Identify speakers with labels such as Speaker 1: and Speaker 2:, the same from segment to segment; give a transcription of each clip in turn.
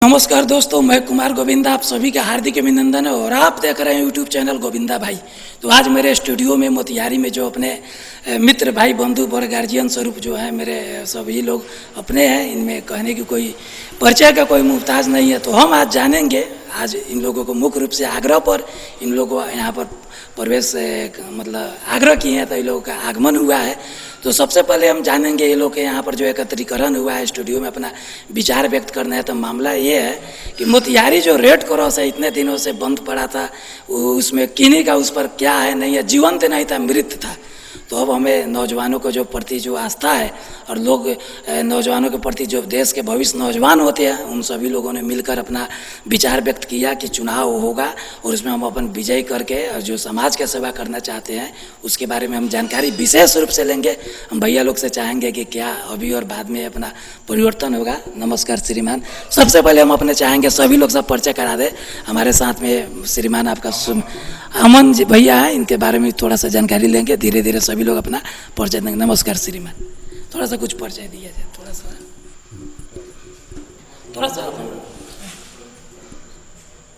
Speaker 1: नमस्कार दोस्तों, मैं कुमार गोविंदा आप सभी का हार्दिक अभिनंदन है और आप देख रहे हैं यूट्यूब चैनल गोविंदा भाई। तो आज मेरे स्टूडियो में मोतिहारी में जो अपने मित्र भाई बंधु और गार्जियन स्वरूप जो है मेरे सभी लोग अपने हैं, इनमें कहने की कोई परिचय का कोई मुहताज नहीं है। तो हम आज जानेंगे, आज इन लोगों को मुख्य रूप से आग्रह पर इन लोगों को यहाँ पर प्रवेश मतलब आग्रह किए हैं, तो इन लोगों का आगमन हुआ है। तो सबसे पहले हम जानेंगे ये लोग के यहाँ पर जो एकत्रीकरण हुआ है स्टूडियो में अपना विचार व्यक्त करना है। तो मामला ये है कि मोतिहारी जो रेड क्रॉस है इतने दिनों से बंद पड़ा था, उसमें किन्हीं का उस पर क्या है नहीं है, जीवंत नहीं था, मृत था। तो अब हमें नौजवानों को जो प्रति जो आस्था है और लोग नौजवानों के प्रति जो देश के भविष्य नौजवान होते हैं, उन सभी लोगों ने मिलकर अपना विचार व्यक्त किया कि चुनाव होगा और उसमें हम अपन विजयी करके और जो समाज की सेवा करना चाहते हैं उसके बारे में हम जानकारी विशेष रूप से लेंगे। हम भैया लोग से चाहेंगे कि क्या अभी और बाद में अपना परिवर्तन होगा। नमस्कार श्रीमान। सबसे पहले हम अपने चाहेंगे सभी लोग सब परिचय करा दे। हमारे साथ में श्रीमान आपका अमन जी भैया है, इनके बारे में थोड़ा सा जानकारी लेंगे, धीरे धीरे सभी लोग अपना परिचय देंगे। नमस्कार श्रीमान, थोड़ा सा कुछ परिचय दिया जाए, थोड़ा सा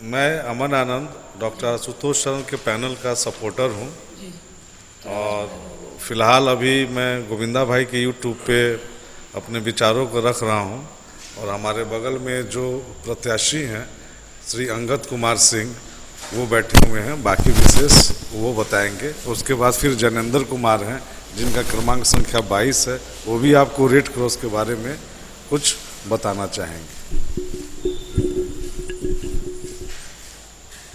Speaker 2: मैं अमन आनंद डॉक्टर आशुतोष शरण के पैनल का सपोर्टर हूं और फिलहाल अभी मैं गोविंदा भाई के यूट्यूब पे अपने विचारों को रख रहा हूं और हमारे बगल में जो प्रत्याशी हैं श्री अंगद कुमार सिंह वो बैठे हुए हैं, बाकी विशेष वो बताएंगे। उसके बाद फिर जैनेंद्र कुमार हैं जिनका क्रमांक संख्या 22 है, वो भी आपको रेड क्रॉस के बारे में कुछ बताना चाहेंगे।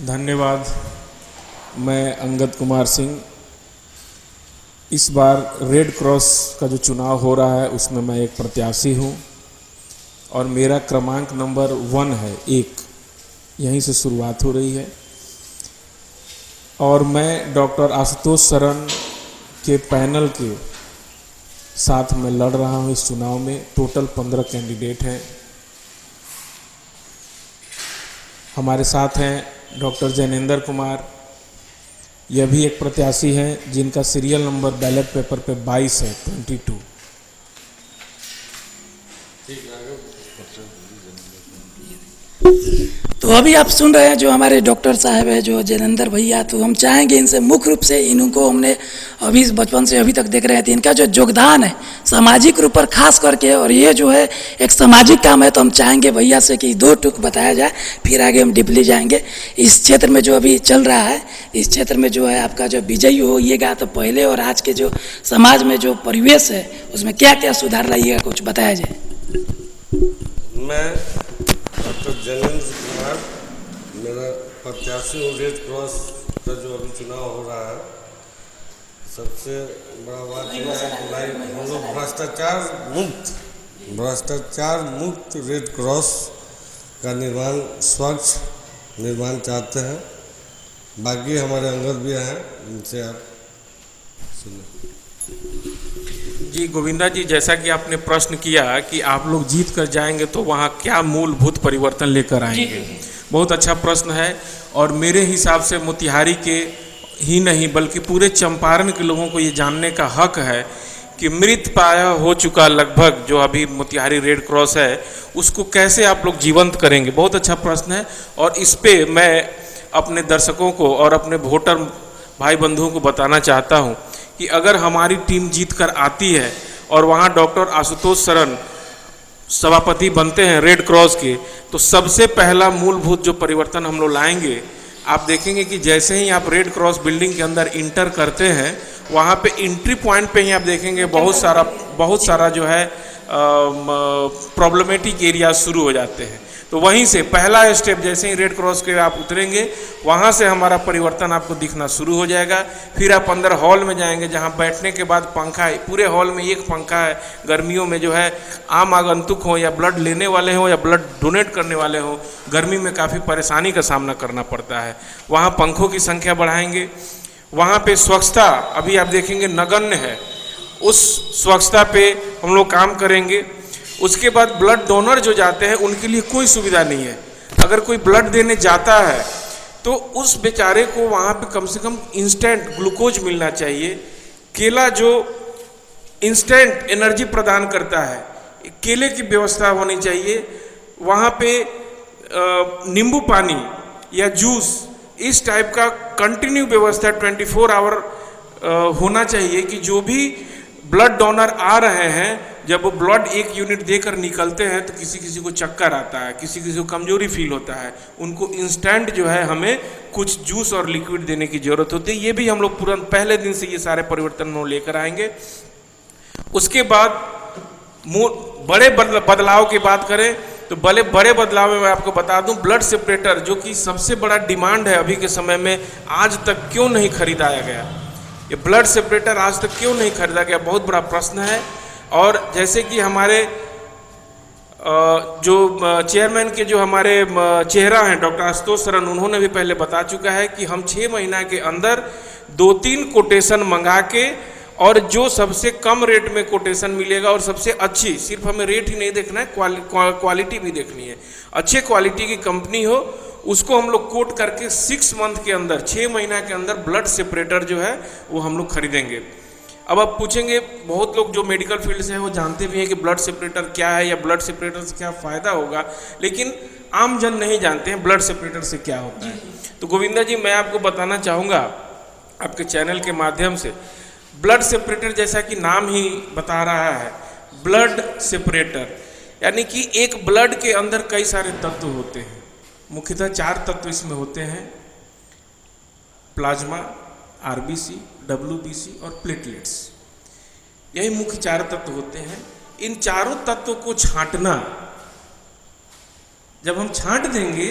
Speaker 3: धन्यवाद। मैं अंगद कुमार सिंह। इस बार रेड क्रॉस का जो चुनाव हो रहा है उसमें मैं एक प्रत्याशी हूं और मेरा क्रमांक नंबर 1 है, 1 यहीं से शुरुआत हो रही है। और मैं डॉक्टर आशुतोष शरण के पैनल के साथ में लड़ रहा हूं इस चुनाव में। टोटल 15 कैंडिडेट हैं। हमारे साथ हैं डॉक्टर जैनेंद्र कुमार, यह भी एक प्रत्याशी हैं जिनका सीरियल नंबर बैलेट पेपर पे 22 है, 22।
Speaker 1: तो अभी आप सुन रहे हैं जो हमारे डॉक्टर साहब है जो जैनेंद्र भैया। तो हम चाहेंगे इनसे मुख्य रूप से इनको हमने अभी बचपन से अभी तक देख रहे थे, इनका जो योगदान है सामाजिक रूप पर खास करके, और ये जो है एक सामाजिक काम है। तो हम चाहेंगे भैया से कि 2 टूक बताया जाए, फिर आगे हम डीपली जाएंगे। इस क्षेत्र में जो अभी चल रहा है, इस क्षेत्र में जो है आपका जो विजयी होइएगा तो पहले और आज के जो समाज में जो परिवेश है उसमें क्या क्या सुधार लाइएगा, कुछ बताया जाए।
Speaker 4: मैं डॉक्टर जैनेंद्र कुमार, मेरा प्रत्याशी हूँ रेड क्रॉस का जो अभी चुनाव हो रहा है। सबसे बड़ा बात यह है कि भाई हम लोग भ्रष्टाचार मुक्त रेड क्रॉस का निर्माण, स्वच्छ निर्माण चाहते हैं। बाकी हमारे अंगद भी हैं, उनसे आप सुनिए।
Speaker 3: जी गोविंदा जी, जैसा कि आपने प्रश्न किया कि आप लोग जीत कर जाएंगे तो वहाँ क्या मूलभूत परिवर्तन लेकर आएंगे, बहुत अच्छा प्रश्न है। और मेरे हिसाब से मोतिहारी के ही नहीं बल्कि पूरे चंपारण के लोगों को ये जानने का हक है कि मृत पाया हो चुका लगभग जो अभी मोतिहारी रेड क्रॉस है उसको कैसे आप लोग जीवंत करेंगे। बहुत अच्छा प्रश्न है और इस पे मैं अपने दर्शकों को और अपने वोटर भाई बंधुओं को बताना चाहता हूँ कि अगर हमारी टीम जीत कर आती है और वहाँ डॉक्टर आशुतोष शरण सभापति बनते हैं रेड क्रॉस के, तो सबसे पहला मूलभूत जो परिवर्तन हम लोग लाएंगे, आप देखेंगे कि जैसे ही आप रेड क्रॉस बिल्डिंग के अंदर इंटर करते हैं वहाँ पे एंट्री पॉइंट पे ही आप देखेंगे बहुत सारा जो है प्रॉब्लमेटिक एरिया शुरू हो जाते हैं। तो वहीं से पहला स्टेप, जैसे ही रेड क्रॉस के आप उतरेंगे वहाँ से हमारा परिवर्तन आपको दिखना शुरू हो जाएगा। फिर आप अंदर हॉल में जाएंगे जहाँ बैठने के बाद पंखा है, पूरे हॉल में एक पंखा है। गर्मियों में जो है आम आगंतुक हो या ब्लड लेने वाले हो या ब्लड डोनेट करने वाले हो, गर्मी में काफ़ी परेशानी का सामना करना पड़ता है। वहाँ पंखों की संख्या बढ़ाएंगे। वहाँ पे स्वच्छता अभी आप देखेंगे नगण्य है, उस स्वच्छता पे हम लोग काम करेंगे। उसके बाद ब्लड डोनर जो जाते हैं उनके लिए कोई सुविधा नहीं है। अगर कोई ब्लड देने जाता है तो उस बेचारे को वहाँ पे कम से कम इंस्टेंट ग्लूकोज मिलना चाहिए। केला जो इंस्टेंट एनर्जी प्रदान करता है, केले की व्यवस्था होनी चाहिए। वहाँ पे नींबू पानी या जूस इस टाइप का कंटिन्यू व्यवस्था 24 आवर होना चाहिए कि जो भी ब्लड डोनर आ रहे हैं जब वो ब्लड 1 यूनिट देकर निकलते हैं तो किसी किसी को चक्कर आता है, किसी किसी को कमजोरी फील होता है, उनको इंस्टेंट जो है हमें कुछ जूस और लिक्विड देने की ज़रूरत होती है। ये भी हम लोग तुरंत पहले दिन से ये सारे परिवर्तन हम लेकर आएंगे। उसके बाद बड़े बदलाव की बात करें तो बड़े बदलाव में मैं आपको बता दूं, ब्लड सेपरेटर जो कि सबसे बड़ा डिमांड है अभी के समय में, आज तक क्यों नहीं खरीदाया गया? ये ब्लड सेपरेटर आज तक क्यों नहीं खरीदा गया, बहुत बड़ा प्रश्न है। और जैसे कि हमारे जो चेयरमैन के जो हमारे चेहरा हैं डॉक्टर आशुतोष शरण, उन्होंने भी पहले बता चुका है कि हम 6 महीना के अंदर 2-3 कोटेशन मंगा के, और जो सबसे कम रेट में कोटेशन मिलेगा और सबसे अच्छी, सिर्फ हमें रेट ही नहीं देखना है, क्वालिटी भी देखनी है, अच्छे क्वालिटी की कंपनी हो उसको हम लोग कोट करके 6 मंथ के अंदर, 6 महीना के अंदर ब्लड सेपरेटर जो है वो हम लोग खरीदेंगे। अब आप पूछेंगे, बहुत लोग जो मेडिकल फील्ड से हैं वो जानते भी हैं कि ब्लड सेपरेटर क्या है या ब्लड सेपरेटर से क्या फ़ायदा होगा, लेकिन आम जन नहीं जानते हैं ब्लड सेपरेटर से क्या होता है। तो गोविंदा जी, मैं आपको बताना चाहूँगा आपके चैनल के माध्यम से, ब्लड सेपरेटर जैसा कि नाम ही बता रहा है, ब्लड सेपरेटर यानी कि एक ब्लड के अंदर कई सारे तत्व होते हैं। मुख्यतः 4 तत्व इसमें होते हैं, प्लाज्मा, आरबीसी, डब्ल्यूबीसी और प्लेटलेट्स। यही मुख्य 4 तत्व होते हैं। इन चारों तत्वों को छांटना, जब हम छांट देंगे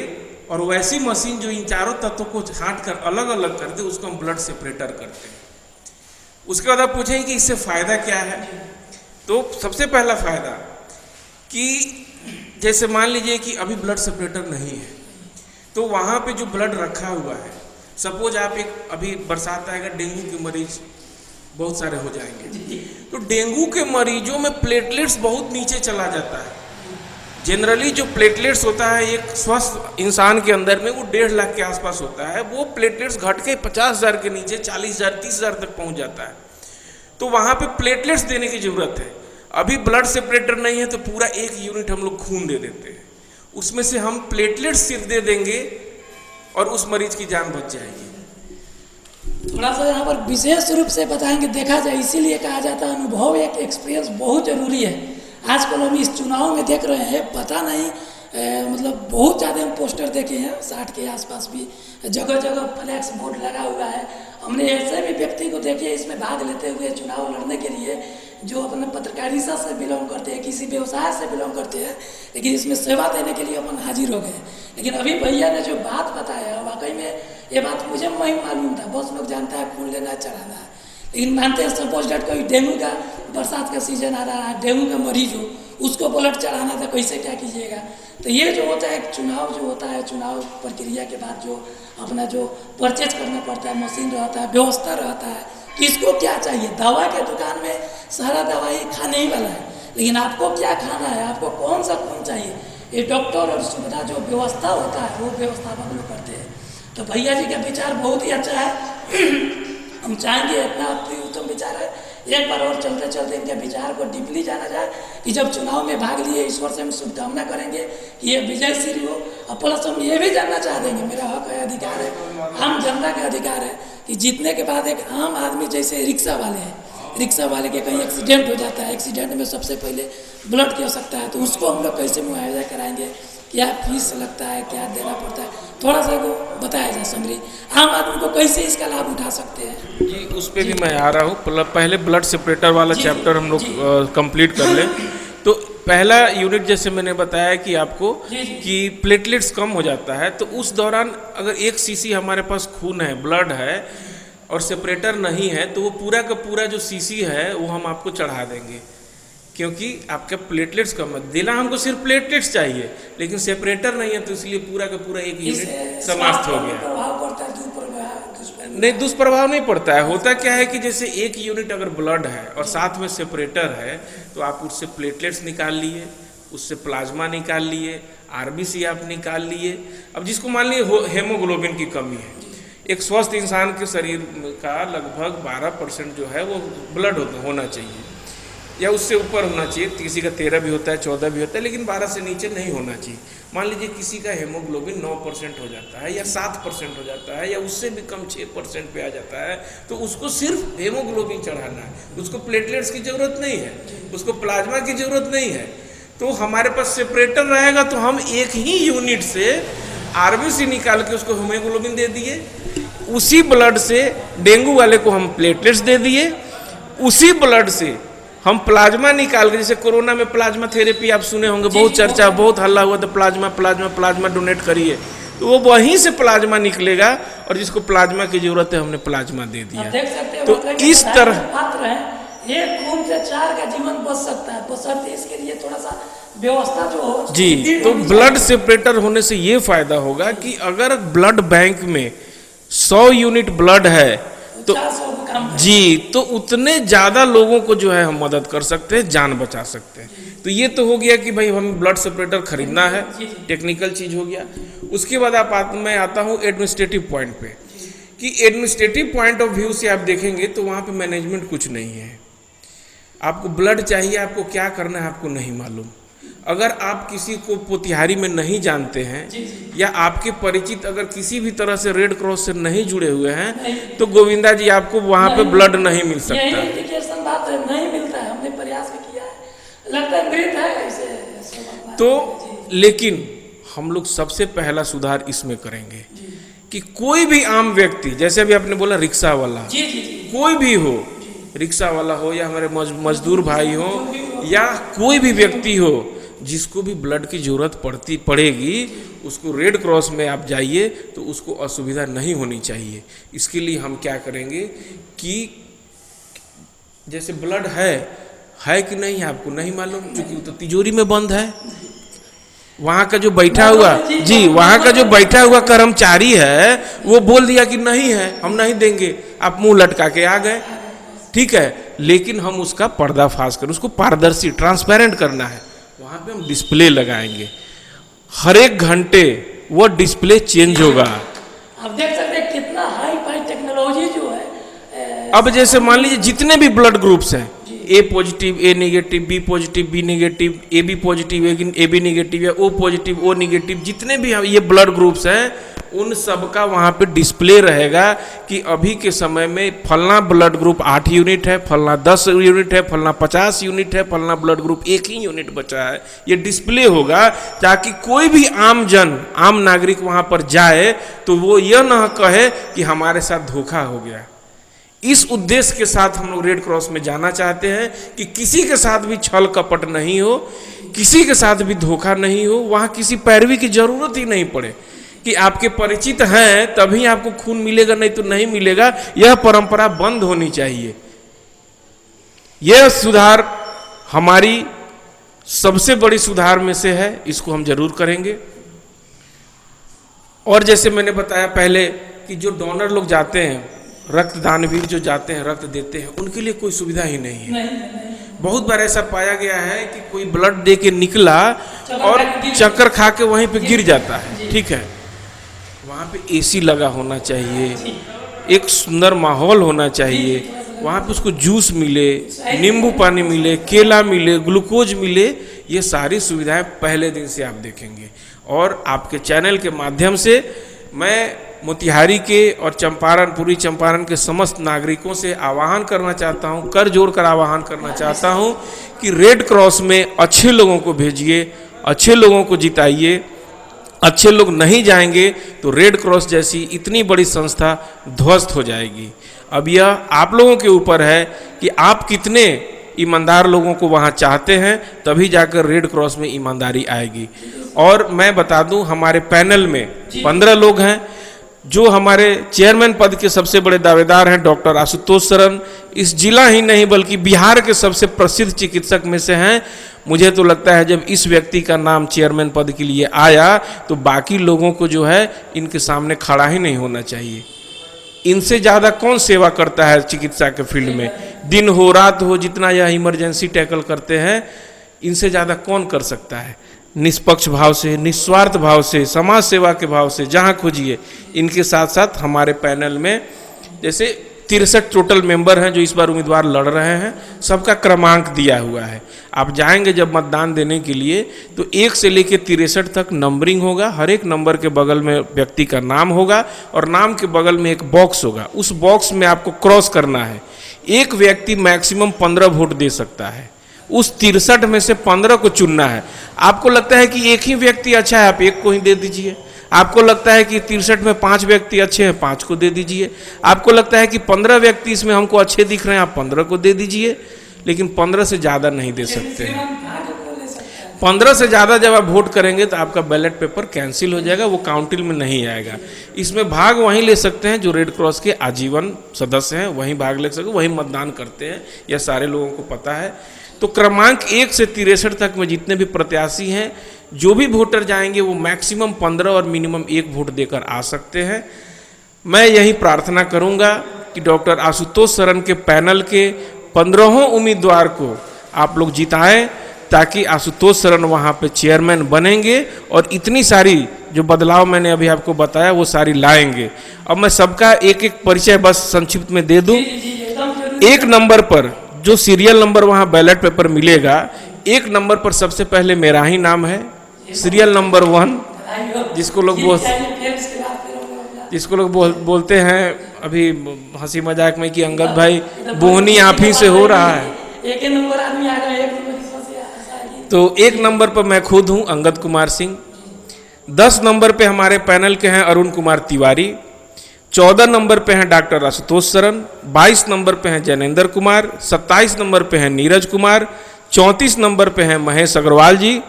Speaker 3: और वैसी मशीन जो इन चारों तत्वों को छांट कर अलग अलग कर दे, उसको हम ब्लड सेपरेटर करते हैं। उसके बाद आप पूछेंगे कि इससे फायदा क्या है? तो सबसे पहला फायदा कि जैसे मान लीजिए कि अभी ब्लड सेपरेटर नहीं है, तो वहाँ पे जो ब्लड रखा हुआ है, सपोज आप अभी बरसात आएगा, डेंगू के मरीज बहुत सारे हो जाएंगे, तो डेंगू के मरीजों में प्लेटलेट्स बहुत नीचे चला जाता है। जनरली जो प्लेटलेट्स होता है एक स्वस्थ इंसान के अंदर में वो 1.5 लाख के आसपास होता है, वो प्लेटलेट्स घट के 50,000 के नीचे 40,000 30,000 तक पहुंच जाता है। तो वहाँ पे प्लेटलेट्स देने की ज़रूरत है। अभी ब्लड सेपरेटर नहीं है तो पूरा 1 यूनिट हम लोग खून दे देते हैं, उसमें से हम प्लेटलेट्स सिर्फ दे देंगे और उस मरीज की जान बच जाएगी।
Speaker 1: थोड़ा सा यहाँ पर विशेष रूप से बताएंगे, देखा जाए इसीलिए कहा जाता है अनुभव, एक एक्सपीरियंस बहुत ज़रूरी है। आजकल हम इस चुनाव में देख रहे हैं, पता नहीं मतलब बहुत ज़्यादा हम पोस्टर देखे हैं, 60 के आसपास भी जगह जगह फ्लैक्स बोर्ड लगा हुआ है। हमने ऐसे भी व्यक्ति को देखे इसमें भाग लेते हुए चुनाव लड़ने के लिए, जो अपने पत्रकारिता से बिलोंग करते हैं, किसी व्यवसाय से बिलोंग करते हैं, लेकिन इसमें सेवा देने के लिए अपन हाजिर हो गए। लेकिन अभी भैया ने जो बात बताया, वाकई में ये बात मुझे नहीं मालूम था। बहुत लोग जानता है खून लेना चढ़ाना है, लेकिन मानते हैं सपोज डेट कोई डेंगू का, बरसात का सीजन आ रहा है, डेंगू का मरीज हो, उसको ब्लड चढ़ाना था, कैसे क्या कीजिएगा? तो ये जो होता है चुनाव जो होता है, चुनाव प्रक्रिया के बाद जो अपना जो परचेज करना पड़ता है, मशीन रहता है, व्यवस्था रहता है, किसको क्या चाहिए? दवा के दुकान में सारा दवाई खाने ही वाला है, लेकिन आपको क्या खाना है, आपको कौन सा खून चाहिए, ये डॉक्टर और सुविधा जो व्यवस्था होता है वो व्यवस्था हम लोग करते हैं। तो भैया जी का विचार बहुत ही अच्छा है। हम चाहेंगे इतना अति उत्तम विचार है, एक बार और चलते चलते इनके विचार को डीपली जाना जाए कि जब चुनाव में भाग लिए, ईश्वर से हम शुभकामना करेंगे कि ये विजयश्री हो। और प्लस हम ये भी जानना चाह देंगे, मेरा हक है, अधिकार है, आम जनता का अधिकार है कि जीतने के बाद एक आम आदमी, जैसे रिक्शा वाले हैं, रिक्शा वाले के कहीं एक्सीडेंट हो जाता है, एक्सीडेंट में सबसे पहले ब्लड की आवश्यकता है, तो उसको हम लोग कैसे मुआवजा कराएंगे, क्या फीस लगता है, क्या देना पड़ता है, थोड़ा सा वो बताया जाए समरी, आम आदमी को कैसे इसका लाभ उठा सकते हैं।
Speaker 3: जी, उस पर भी मैं आ रहा हूँ। पहले ब्लड सेपरेटर वाला चैप्टर हम लोग कंप्लीट कर लें। तो पहला यूनिट जैसे मैंने बताया कि आपको कि प्लेटलेट्स कम हो जाता है, तो उस दौरान अगर 1 सीसी हमारे पास खून है, ब्लड है और सेपरेटर नहीं है, तो वो पूरा का पूरा जो सीसी है वो हम आपको चढ़ा देंगे, क्योंकि आपके प्लेटलेट्स कम है। देना हमको सिर्फ प्लेटलेट्स चाहिए, लेकिन सेपरेटर नहीं है, तो इसलिए पूरा का पूरा 1 यूनिट समाप्त हो गया। नहीं, दुष्प्रभाव नहीं पड़ता है। होता क्या है कि जैसे 1 यूनिट अगर ब्लड है और साथ में सेपरेटर है, तो आप उससे प्लेटलेट्स निकाल लिए, उससे प्लाज्मा निकाल लिए, आरबीसी आप निकाल लिए। अब जिसको मान लीजिए हेमोग्लोबिन की कमी है, एक स्वस्थ इंसान के शरीर का लगभग 12% जो है वो ब्लड होना चाहिए। या उससे ऊपर होना चाहिए। किसी का 13 भी होता है, 14 भी होता है, लेकिन 12 से नीचे नहीं होना चाहिए। मान लीजिए किसी का हेमोग्लोबिन 9% हो जाता है या 7% हो जाता है या उससे भी कम 6% पे आ जाता है, तो उसको सिर्फ हेमोग्लोबिन चढ़ाना है, उसको प्लेटलेट्स की ज़रूरत नहीं है, उसको प्लाज्मा की ज़रूरत नहीं है। तो हमारे पास सेपरेटर रहेगा तो हम एक ही यूनिट से आरबीसी निकाल के उसको हेमोग्लोबिन दे दिए, उसी ब्लड से डेंगू वाले को हम प्लेटलेट्स दे दिए, उसी ब्लड से हम प्लाज्मा निकाल के, जैसे कोरोना में प्लाज्मा थेरेपी आप सुने होंगे, बहुत चर्चा, बहुत हल्ला हुआ था, प्लाज्मा प्लाज्मा प्लाज्मा डोनेट करिए, तो वो वहीं से प्लाज्मा निकलेगा और जिसको प्लाज्मा की जरूरत है हमने प्लाज्मा दे दिया।
Speaker 1: देख सकते हैं,
Speaker 3: तो
Speaker 1: मतलब
Speaker 3: इस तरह
Speaker 1: पात्र है, एक खून से 4 का जीवन बच सकता है, बशर्ते इसके लिए थोड़ा सा व्यवस्था जो हो
Speaker 3: जी। तो ब्लड सेपरेटर होने से ये फायदा होगा कि अगर ब्लड बैंक में 100 यूनिट ब्लड है तो
Speaker 1: 400 का काम कर-
Speaker 3: जी, तो उतने ज़्यादा लोगों को जो है हम मदद कर सकते हैं, जान बचा सकते हैं। तो ये तो हो गया कि भाई हमें ब्लड सेपरेटर खरीदना है, टेक्निकल चीज़ हो गया। उसके बाद मैं आता हूँ एडमिनिस्ट्रेटिव पॉइंट पे, कि एडमिनिस्ट्रेटिव पॉइंट ऑफ व्यू से आप देखेंगे तो वहाँ पे मैनेजमेंट कुछ नहीं है। आपको ब्लड चाहिए, आपको क्या करना है आपको नहीं मालूम। अगर आप किसी को पोतिहारी में नहीं जानते हैं या आपके परिचित अगर किसी भी तरह से रेड क्रॉस से नहीं जुड़े हुए हैं, तो गोविंदा जी आपको वहाँ पे ब्लड नहीं मिल सकता।
Speaker 1: यही इंडिकेशन बात है, नहीं मिलता है, हमने प्रयास भी किया है, लगता है मृत है ऐसे।
Speaker 3: तो लेकिन हम लोग सबसे पहला सुधार इसमें करेंगे कि कोई भी आम व्यक्ति, जैसे अभी आपने बोला रिक्शा वाला,
Speaker 1: जी जी जी,
Speaker 3: कोई भी हो, रिक्शा वाला हो या हमारे मजदूर भाई हो या कोई भी व्यक्ति हो, जिसको भी ब्लड की जरूरत पड़ेगी, उसको रेड क्रॉस में आप जाइए तो उसको असुविधा नहीं होनी चाहिए। इसके लिए हम क्या करेंगे कि जैसे ब्लड है कि नहीं आपको नहीं मालूम, क्योंकि तो तिजोरी में बंद है। वहाँ का जो बैठा हुआ जी, वहाँ का जो बैठा हुआ कर्मचारी है वो बोल दिया कि नहीं है, हम नहीं देंगे, आप मुंह लटका के आ गए, ठीक है। लेकिन हम उसका पर्दाफाश करें, उसको पारदर्शी ट्रांसपेरेंट करना है। वहाँ पे हम डिस्प्ले लगाएंगे, हर एक घंटे वो डिस्प्ले चेंज होगा।
Speaker 1: आप देख सकते हैं कितना हाई फाई टेक्नोलॉजी जो है।
Speaker 3: अब जैसे मान लीजिए जितने भी ब्लड ग्रुप्स हैं, A positive, A negative, B positive, B negative, A B positive, A B negative या ओ पॉजिटिव, ओ नेगेटिव, जितने भी ये ब्लड ग्रुप्स हैं, उन सब का वहाँ पे डिस्प्ले रहेगा कि अभी के समय में फलना ब्लड ग्रुप 8 यूनिट है, फलना 10 यूनिट है, फलना 50 यूनिट है, फलना ब्लड ग्रुप 1 ही यूनिट बचा है। ये डिस्प्ले होगा ताकि कोई भी आम जन, आम नागरिक वहाँ पर जाए तो वो यह न कहे कि हमारे साथ धोखा हो गया। इस उद्देश्य के साथ हम लोग रेड क्रॉस में जाना चाहते हैं कि किसी के साथ भी छल कपट नहीं हो, किसी के साथ भी धोखा नहीं हो, वहाँ किसी पैरवी की जरूरत ही नहीं पड़े कि आपके परिचित हैं तभी आपको खून मिलेगा, नहीं तो नहीं मिलेगा। यह परंपरा बंद होनी चाहिए। यह सुधार हमारी सबसे बड़ी सुधार में से है, इसको हम जरूर करेंगे। और जैसे मैंने बताया पहले कि जो डोनर लोग जाते हैं, रक्तदानवीर जो जाते हैं रक्त देते हैं, उनके लिए कोई सुविधा ही नहीं है। बहुत बार ऐसा पाया गया है कि कोई ब्लड दे के निकला और चक्कर खा के वहीं पे गिर जाता है, ठीक है। वहाँ पे एसी लगा होना चाहिए, एक सुंदर माहौल होना चाहिए, वहाँ पे उसको जूस मिले, नींबू पानी मिले, केला मिले, ग्लूकोज मिले। ये सारी सुविधाएं पहले दिन से आप देखेंगे। और आपके चैनल के माध्यम से मैं मोतिहारी के और चंपारण, पूर्वी चंपारण के समस्त नागरिकों से आह्वान करना चाहता हूं, कर जोड़कर आह्वान करना चाहता हूं कि रेड क्रॉस में अच्छे लोगों को भेजिए, अच्छे लोगों को जिताइए। अच्छे लोग नहीं जाएंगे तो रेड क्रॉस जैसी इतनी बड़ी संस्था ध्वस्त हो जाएगी। अब यह आप लोगों के ऊपर है कि आप कितने ईमानदार लोगों को वहाँ चाहते हैं, तभी जाकर रेड क्रॉस में ईमानदारी आएगी। और मैं बता दूं, हमारे पैनल में 15 लोग हैं। जो हमारे चेयरमैन पद के सबसे बड़े दावेदार हैं डॉक्टर आशुतोष शरण, इस जिला ही नहीं बल्कि बिहार के सबसे प्रसिद्ध चिकित्सक में से हैं। मुझे तो लगता है जब इस व्यक्ति का नाम चेयरमैन पद के लिए आया तो बाकी लोगों को जो है इनके सामने खड़ा ही नहीं होना चाहिए। इनसे ज़्यादा कौन सेवा करता है चिकित्सा के फील्ड में, दिन हो रात हो, जितना यह इमरजेंसी टैकल करते हैं, इनसे ज़्यादा कौन कर सकता है। निष्पक्ष भाव से, निस्वार्थ भाव से, समाज सेवा के भाव से जहाँ खोजिए। इनके साथ साथ हमारे पैनल में जैसे 63 टोटल मेंबर हैं जो इस बार उम्मीदवार लड़ रहे हैं। सबका क्रमांक दिया हुआ है। आप जाएंगे जब मतदान देने के लिए तो 1 से लेकर 63 तक नंबरिंग होगा। हर एक नंबर के बगल में व्यक्ति का नाम होगा और नाम के बगल में एक बॉक्स होगा। उस बॉक्स में आपको क्रॉस करना है। एक व्यक्ति मैक्सिमम 15 वोट दे सकता है। उस 63 में से 15 को चुनना है। आपको लगता है कि एक ही व्यक्ति अच्छा है, आप एक को ही दे दीजिए। आपको लगता है कि 63 में 5 व्यक्ति अच्छे हैं, 5 को दे दीजिए। आपको लगता है कि 15 व्यक्ति इसमें हमको अच्छे दिख रहे हैं, आप 15 को दे दीजिए। लेकिन 15 से ज़्यादा नहीं दे सकते हैं। 15 से ज़्यादा जब आप वोट करेंगे तो आपका बैलेट पेपर कैंसिल हो जाएगा, वो काउंटिंग में नहीं आएगा। इसमें भाग वहीं ले सकते हैं जो रेड क्रॉस के आजीवन सदस्य हैं, वहीं भाग ले सकते, वहीं मतदान करते हैं। यह सारे लोगों को पता है। तो क्रमांक 1 से 63 तक में जितने भी प्रत्याशी हैं, जो भी वोटर जाएंगे वो मैक्सिमम 15 और मिनिमम 1 वोट देकर आ सकते हैं। मैं यही प्रार्थना करूंगा कि डॉक्टर आशुतोष शरण के पैनल के 15 उम्मीदवार को आप लोग जिताएं, ताकि आशुतोष शरण वहाँ पे चेयरमैन बनेंगे और इतनी सारी जो बदलाव मैंने अभी आपको बताया वो सारी लाएंगे। अब मैं सबका एक एक परिचय बस संक्षिप्त में दे दूं। 1 नंबर पर जो सीरियल नंबर वहाँ बैलेट पेपर मिलेगा, 1 नंबर पर सबसे पहले मेरा ही नाम है, सीरियल नंबर 1, जिसको लोग बोलते हैं अभी हंसी मजाक में कि अंगद भाई बोहनी आप ही से हो रहा है।
Speaker 1: एक नंबर आदमी आ गया,
Speaker 3: तो 1 नंबर पर मैं खुद हूँ, अंगद कुमार सिंह। 10 नंबर पे हमारे पैनल के हैं अरुण कुमार तिवारी। 14 नंबर पे हैं डॉक्टर आशुतोष शरण। 22 नंबर पे हैं जैनेंद्र कुमार। 27 नंबर पे हैं नीरज कुमार। 34 नंबर पे हैं महेश अग्रवाल जी।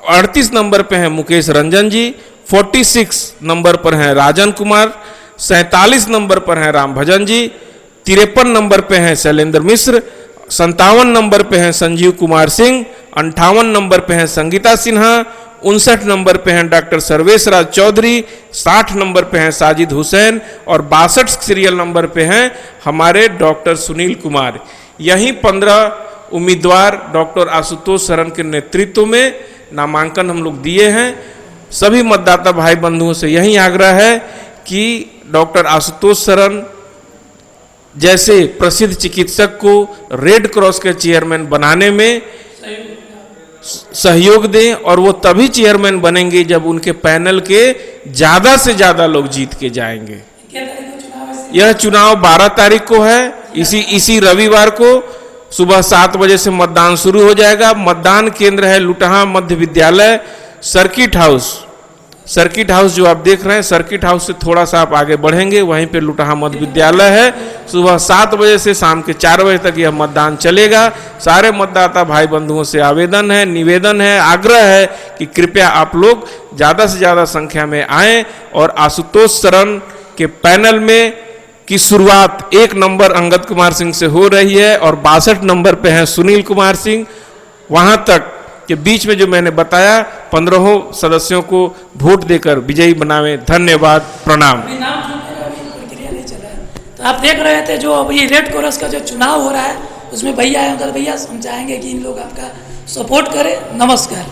Speaker 3: 38 नंबर पे हैं मुकेश रंजन जी। 46 नंबर पर हैं राजन कुमार। 47 नंबर पर हैं राम भजन जी। 53 नंबर पे हैं शैलेंद्र मिश्र। 57 नंबर पे हैं संजीव कुमार सिंह। 58 नंबर पे हैं संगीता सिन्हा। 59 नंबर पे हैं डॉक्टर सर्वेश राज चौधरी। 60 नंबर पे हैं साजिद हुसैन और 62 सीरियल नंबर पे हैं हमारे डॉक्टर सुनील कुमार। यही 15 उम्मीदवार डॉक्टर आशुतोष शरण के नेतृत्व में नामांकन हम लोग दिए हैं। सभी मतदाता भाई बंधुओं से यही आग्रह है कि डॉक्टर आशुतोष शरण जैसे प्रसिद्ध चिकित्सक को रेड क्रॉस के चेयरमैन बनाने में सहयोग दें, और वो तभी चेयरमैन बनेंगे जब उनके पैनल के ज़्यादा से ज़्यादा लोग जीत के जाएंगे। यह चुनाव 12 तारीख को है। इसी रविवार को सुबह 7 बजे से मतदान शुरू हो जाएगा। मतदान केंद्र है लुटहा मध्य विद्यालय, सर्किट हाउस जो आप देख रहे हैं, सर्किट हाउस से थोड़ा सा आप आगे बढ़ेंगे, वहीं पे लुटहा मध्य विद्यालय है। सुबह 7 बजे से शाम के 4 बजे तक यह मतदान चलेगा। सारे मतदाता भाई बंधुओं से आवेदन है, निवेदन है, आग्रह है कि कृपया आप लोग ज़्यादा से ज़्यादा संख्या में आएँ और आशुतोष शरण के पैनल में की शुरुआत 1 नंबर अंगद कुमार सिंह से हो रही है और 62 नंबर पे हैं सुनील कुमार सिंह। वहाँ तक के बीच में जो मैंने बताया 15 सदस्यों को वोट देकर विजयी बनावे। धन्यवाद, प्रणाम।
Speaker 1: प्रक्रिया नहीं चला है। तो आप देख रहे थे जो अभी रेड क्रॉस का जो चुनाव हो रहा है उसमें भैया अंकल भैया समझाएंगे कि इन लोग आपका सपोर्ट करें। नमस्कार।